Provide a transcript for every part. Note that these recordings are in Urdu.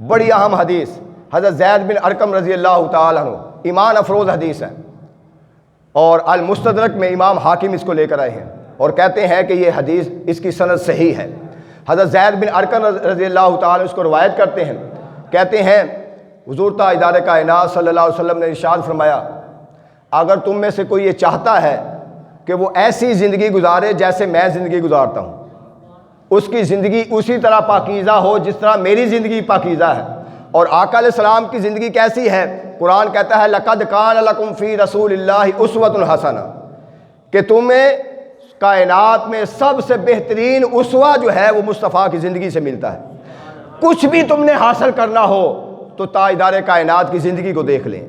بڑی اہم حدیث حضرت زید بن ارقم رضی اللہ تعالیٰ عنہ، ایمان افروز حدیث ہے، اور المستدرک میں امام حاکم اس کو لے کر آئے ہیں اور کہتے ہیں کہ یہ حدیث اس کی سند صحیح ہے۔ حضرت زید بن ارقم رضی اللہ تعالیٰ اس کو روایت کرتے ہیں، کہتے ہیں حضور تاجدار کائنات صلی اللہ علیہ وسلم نے ارشاد فرمایا، اگر تم میں سے کوئی یہ چاہتا ہے کہ وہ ایسی زندگی گزارے جیسے میں زندگی گزارتا ہوں، اس کی زندگی اسی طرح پاکیزہ ہو جس طرح میری زندگی پاکیزہ ہے۔ اور آقا علیہ السلام کی زندگی کیسی ہے؟ قرآن کہتا ہے لَقَدْ كَانَ لَكُمْ فِي رَسُولِ اللَّهِ أُسْوَةٌ حَسَنَةٌ، کہ تمہیں کائنات میں سب سے بہترین اسوہ جو ہے وہ مصطفیٰ کی زندگی سے ملتا ہے۔ کچھ بھی تم نے حاصل کرنا ہو تو تاجدار کائنات کی زندگی کو دیکھ لیں۔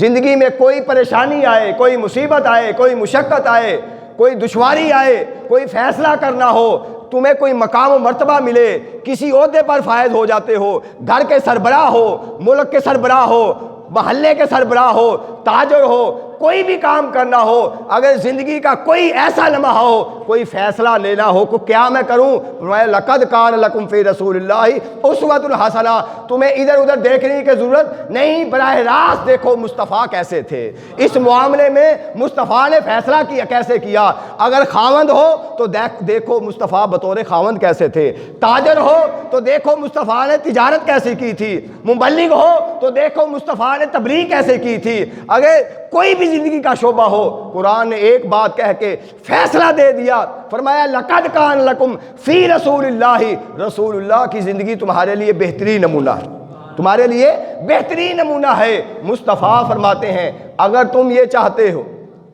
زندگی میں کوئی پریشانی آئے، کوئی مصیبت آئے، کوئی مشقت آئے، کوئی دشواری آئے، کوئی فیصلہ کرنا ہو، تمہیں کوئی مقام و مرتبہ ملے، کسی عہدے پر فائز ہو جاتے ہو، گھر کے سربراہ ہو، ملک کے سربراہ ہو، محلے کے سربراہ ہو، تاجر ہو، کوئی بھی کام کرنا ہو، اگر زندگی کا کوئی ایسا لمحہ ہو، کوئی فیصلہ لینا ہو کہ کیا میں کروں، فرمایا لَقَدْ كَانَ لَكُمْ فِي رَسُولِ اللَّهِ أُسْوَةٌ حَسَنَةٌ، تمہیں ادھر ادھر دیکھنے کی ضرورت نہیں، براہ راست دیکھو مصطفیٰ کیسے تھے، اس معاملے میں مصطفیٰ نے فیصلہ کیا کیسے کیا۔ اگر خاوند ہو تو دیکھو مصطفیٰ بطور خاوند کیسے تھے، تاجر ہو تو دیکھو مصطفیٰ نے تجارت کیسے کی تھی، مبلغ ہو تو دیکھو مصطفیٰ نے تبلیغ کیسے کی تھی۔ اگر کوئی بھی زندگی کا شعبہ ہو، قرآن نے ایک بات کہہ کے فیصلہ دے دیا، فرمایا لَقَدْ كَانَ لَكُمْ فِي رَسُولِ اللَّهِ، رسول اللہ کی زندگی تمہارے لیے بہترین نمونہ ہے، تمہارے لیے بہترین نمونہ ہے۔ مصطفیٰ فرماتے ہیں اگر تم یہ چاہتے ہو،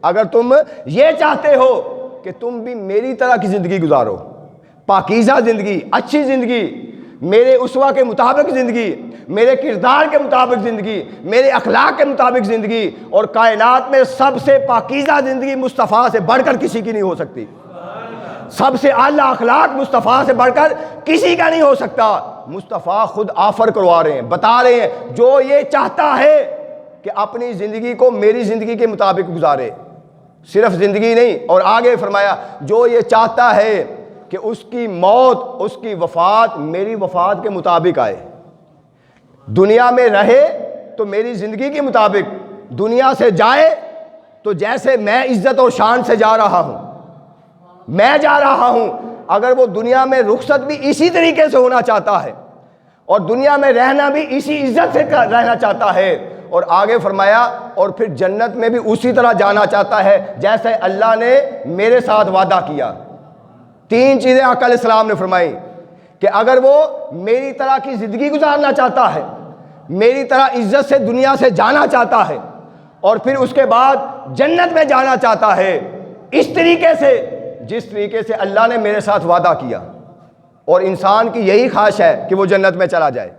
اگر تم یہ چاہتے ہو کہ تم بھی میری طرح کی زندگی گزارو، پاکیزہ زندگی، اچھی زندگی، میرے اسوہ کے مطابق زندگی، میرے کردار کے مطابق زندگی، میرے اخلاق کے مطابق زندگی، اور کائنات میں سب سے پاکیزہ زندگی مصطفیٰ سے بڑھ کر کسی کی نہیں ہو سکتی، سب سے اعلیٰ اخلاق مصطفیٰ سے بڑھ کر کسی کا نہیں ہو سکتا۔ مصطفیٰ خود آفر کروا رہے ہیں، بتا رہے ہیں جو یہ چاہتا ہے کہ اپنی زندگی کو میری زندگی کے مطابق گزارے، صرف زندگی نہیں، اور آگے فرمایا جو یہ چاہتا ہے کہ اس کی موت، اس کی وفات میری وفات کے مطابق آئے، دنیا میں رہے تو میری زندگی کے مطابق، دنیا سے جائے تو جیسے میں عزت اور شان سے جا رہا ہوں، میں جا رہا ہوں، اگر وہ دنیا میں رخصت بھی اسی طریقے سے ہونا چاہتا ہے اور دنیا میں رہنا بھی اسی عزت سے رہنا چاہتا ہے، اور آگے فرمایا اور پھر جنت میں بھی اسی طرح جانا چاہتا ہے جیسے اللہ نے میرے ساتھ وعدہ کیا۔ تین چیزیں آقا علیہ السلام نے فرمائی کہ اگر وہ میری طرح کی زندگی گزارنا چاہتا ہے، میری طرح عزت سے دنیا سے جانا چاہتا ہے، اور پھر اس کے بعد جنت میں جانا چاہتا ہے اس طریقے سے جس طریقے سے اللہ نے میرے ساتھ وعدہ کیا، اور انسان کی یہی خواہش ہے کہ وہ جنت میں چلا جائے،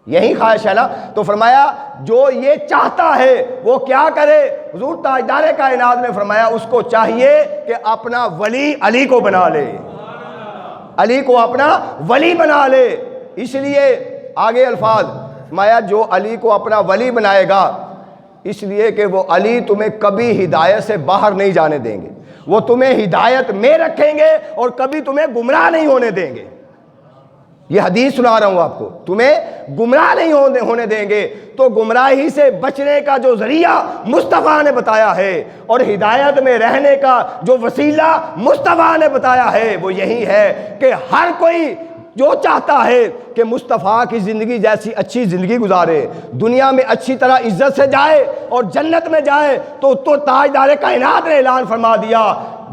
یہی خواہش ہے نا، تو فرمایا جو یہ چاہتا ہے وہ کیا کرے؟ حضور تاجدار کائنات نے فرمایا اس کو چاہیے کہ اپنا ولی علی کو بنا لے، علی کو اپنا ولی بنا لے۔ اس لیے آگے الفاظ فرمایا جو علی کو اپنا ولی بنائے گا، اس لیے کہ وہ علی تمہیں کبھی ہدایت سے باہر نہیں جانے دیں گے، وہ تمہیں ہدایت میں رکھیں گے اور کبھی تمہیں گمراہ نہیں ہونے دیں گے۔ یہ حدیث سنا رہا ہوں آپ کو، تمہیں گمراہ نہیں ہونے دیں گے۔ تو گمراہی سے بچنے کا جو ذریعہ مصطفیٰ نے بتایا ہے اور ہدایت میں رہنے کا جو وسیلہ مصطفیٰ نے بتایا ہے وہ یہی ہے کہ ہر کوئی جو چاہتا ہے کہ مصطفیٰ کی زندگی جیسی اچھی زندگی گزارے، دنیا میں اچھی طرح عزت سے جائے اور جنت میں جائے، تو تاجدار کائنات نے اعلان فرما دیا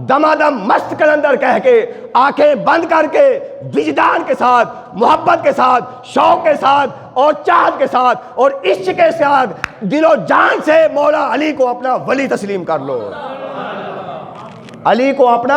دمادم مست کلندر کہہ کے، آنکھیں بند کر کے، وجدان کے ساتھ، محبت کے ساتھ، شوق کے ساتھ اور چاہت کے ساتھ اور عشق کے ساتھ دل و جان سے مولا علی کو اپنا ولی تسلیم کر لو، علی کو اپنا